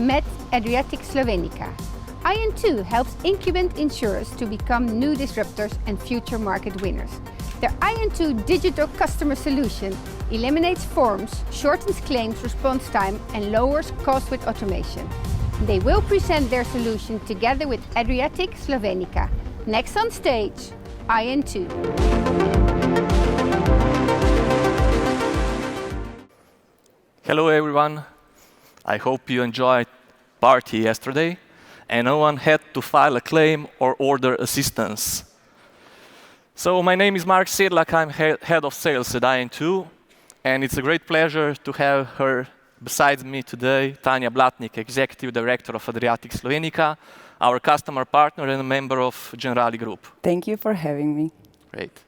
met Adriatic Slovenica. IN2 helps incumbent insurers to become new disruptors and future market winners. Their IN2 digital customer solution eliminates forms, shortens claims response time and lowers cost with automation. They will present their solution together with Adriatic Slovenica. Next on stage, IN2. Hello everyone. I hope you enjoyed party yesterday and no one had to file a claim or order assistance. So my name is Mark Sedlak, I'm head of sales at IN2, and it's a great pleasure to have her besides me today, Tanja Blatnik, Executive Director of Adriatic Slovenica, our customer partner and a member of Generali Group. Thank you for having me. Great.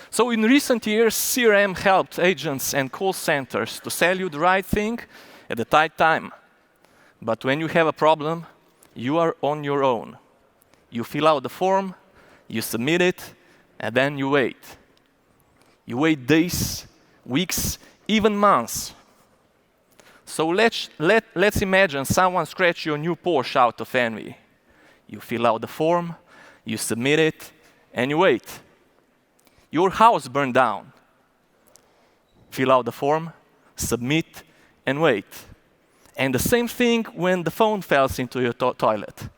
So in recent years, CRM helped agents and call centers to sell you the right thing at the right time. But when you have a problem, you are on your own. You fill out the form, you submit it, and then you wait. You wait days, weeks, even months. So let's imagine someone scratched your new Porsche out of envy. You fill out the form, you submit it, and you wait. Your house burned down. Fill out the form, submit, and wait. And the same thing when the phone falls into your toilet.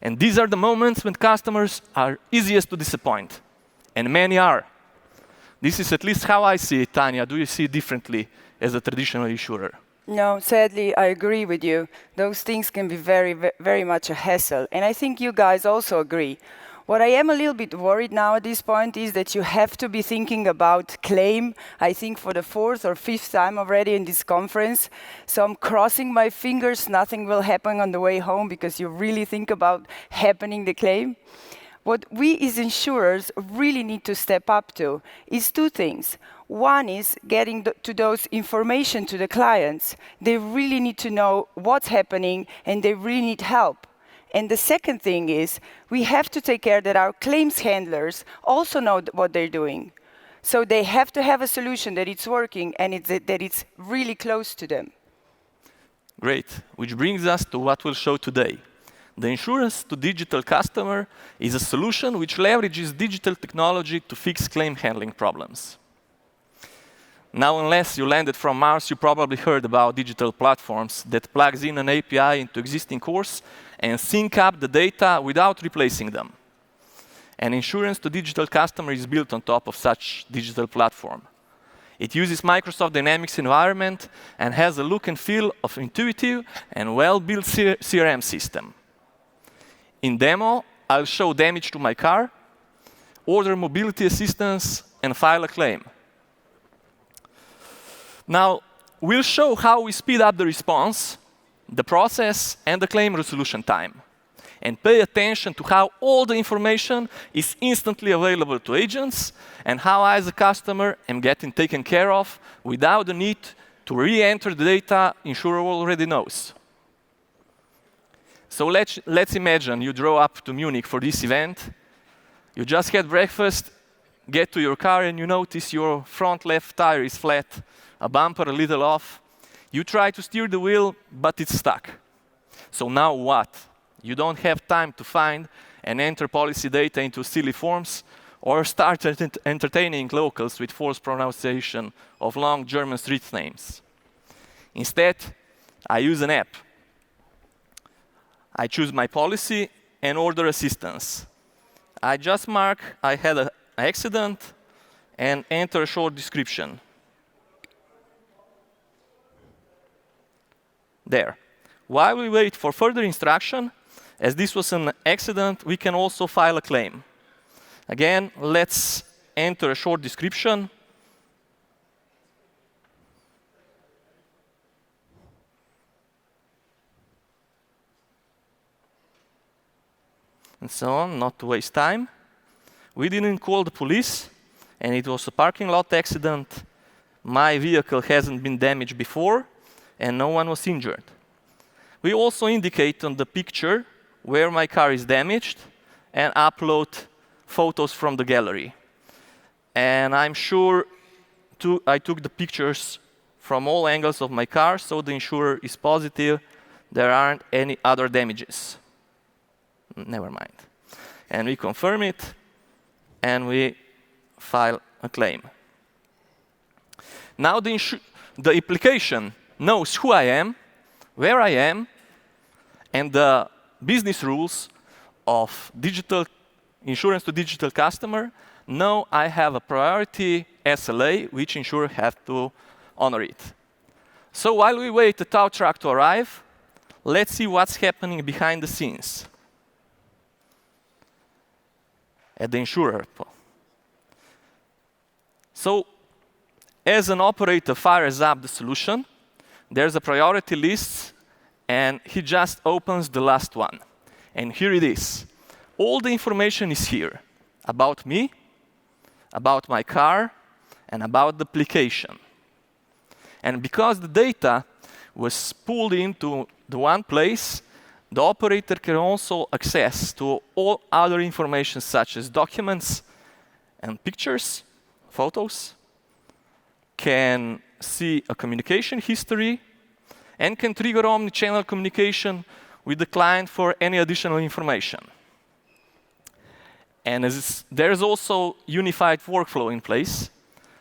And these are the moments when customers are easiest to disappoint. And many are. This is at least how I see it, Tanja. Do you see it differently as a traditional insurer? No, sadly, I agree with you. Those things can be very much a hassle. And I think you guys also agree. What I am a little bit worried now at this point is that you have to be thinking about claim, I think for the 4th or 5th time already in this conference. So I'm crossing my fingers nothing will happen on the way home because you really think about happening the claim. What we as insurers really need to step up to is 2 things. One is getting to those information to the clients. They really need to know what's happening and they really need help. And the second thing is, we have to take care that our claims handlers also know what they're doing. So they have to have a solution that it's working and that it's really close to them. Great, which brings us to what we'll show today. The insurance to digital customer is a solution which leverages digital technology to fix claim handling problems. Now, unless you landed from Mars, you probably heard about digital platforms that plugs in an API into existing cores and sync up the data without replacing them. And insurance to digital customer is built on top of such digital platform. It uses Microsoft Dynamics environment and has a look and feel of intuitive and well-built CRM system. In demo, I'll show damage to my car, order mobility assistance, and file a claim. Now, we'll show how we speed up the response, the process, and the claim resolution time. And pay attention to how all the information is instantly available to agents and how I, as a customer, am getting taken care of without the need to re-enter the data insurer already knows. So let's imagine you drove up to Munich for this event. You just had breakfast, get to your car, and you notice your front left tire is flat, a bumper a little off. You try to steer the wheel, but it's stuck. So now what? You don't have time to find and enter policy data into silly forms or start entertaining locals with false pronunciation of long German street names. Instead, I use an app. I choose my policy and order assistance. I just mark I had an accident and enter a short description. There. While we wait for further instruction, as this was an accident, we can also file a claim. Again, let's enter a short description. And so on, not to waste time. We didn't call the police, and it was a parking lot accident. My vehicle hasn't been damaged before, and no one was injured. We also indicate on the picture where my car is damaged and upload photos from the gallery. And I'm sure I took the pictures from all angles of my car, so the insurer is positive there aren't any other damages. Never mind. And we confirm it, and we file a claim. Now the application knows who I am, where I am, and the business rules of digital insurance to digital customer. Now I have a priority SLA, which insurer have to honor it. So while we wait the tow truck to arrive, let's see what's happening behind the scenes at the insurer. So as an operator fires up the solution, there's a priority list, and he just opens the last one. And here it is. All the information is here about me, about my car, and about the application. And because the data was pulled into the one place, the operator can also access to all other information such as documents and pictures, photos, can see a communication history, and can trigger omni-channel communication with the client for any additional information. And there's also unified workflow in place,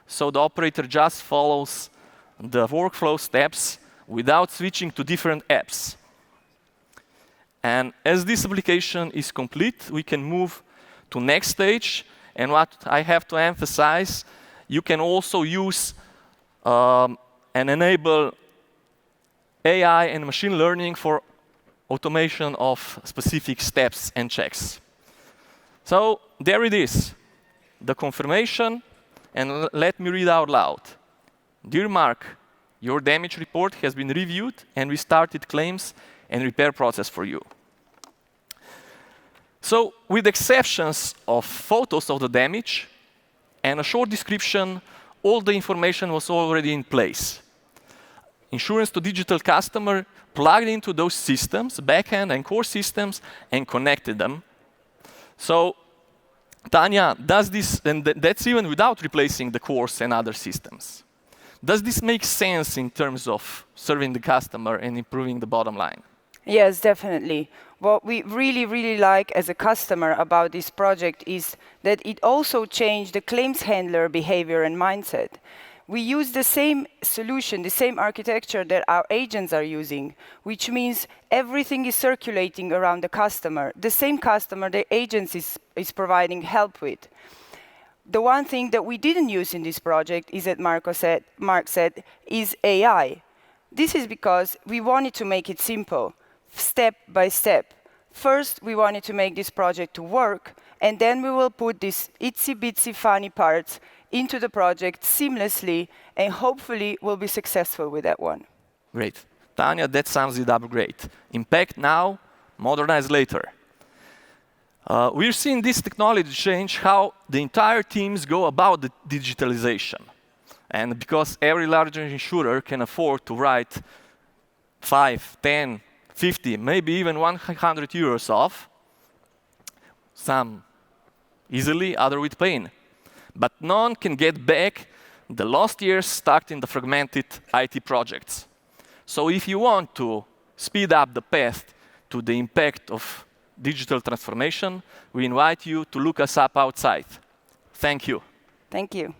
so the operator just follows the workflow steps without switching to different apps. And as this application is complete, we can move to next stage. And what I have to emphasize, you can also use and enable AI and machine learning for automation of specific steps and checks. So there it is, the confirmation, and let me read out loud. Dear Mark, your damage report has been reviewed, and we started claims and repair process for you. So with exceptions of photos of the damage and a short description, all the information was already in place. Insurance to digital customer plugged into those systems, backend and core systems, and connected them. So Tanya does this, and that's even without replacing the cores and other systems. Does this make sense in terms of serving the customer and improving the bottom line? Yes, definitely. What we really, really like as a customer about this project is that it also changed the claims handler behavior and mindset. We use the same solution, the same architecture that our agents are using, which means everything is circulating around the customer. The same customer the agent is providing help with. The one thing that we didn't use in this project is that Mark said, is AI. This is because we wanted to make it simple, step by step. First, we wanted to make this project to work, and then we will put these itsy-bitsy funny parts into the project seamlessly, and hopefully we'll be successful with that one. Great. Tanya, that sums it up great. Impact now, modernize later. We're seeing this technology change how the entire teams go about the digitalization. And because every larger insurer can afford to write 5, 10, 50, maybe even 100 euros off, some easily, other with pain. But none can get back the lost years stuck in the fragmented IT projects. So if you want to speed up the path to the impact of digital transformation, we invite you to look us up outside. Thank you. Thank you.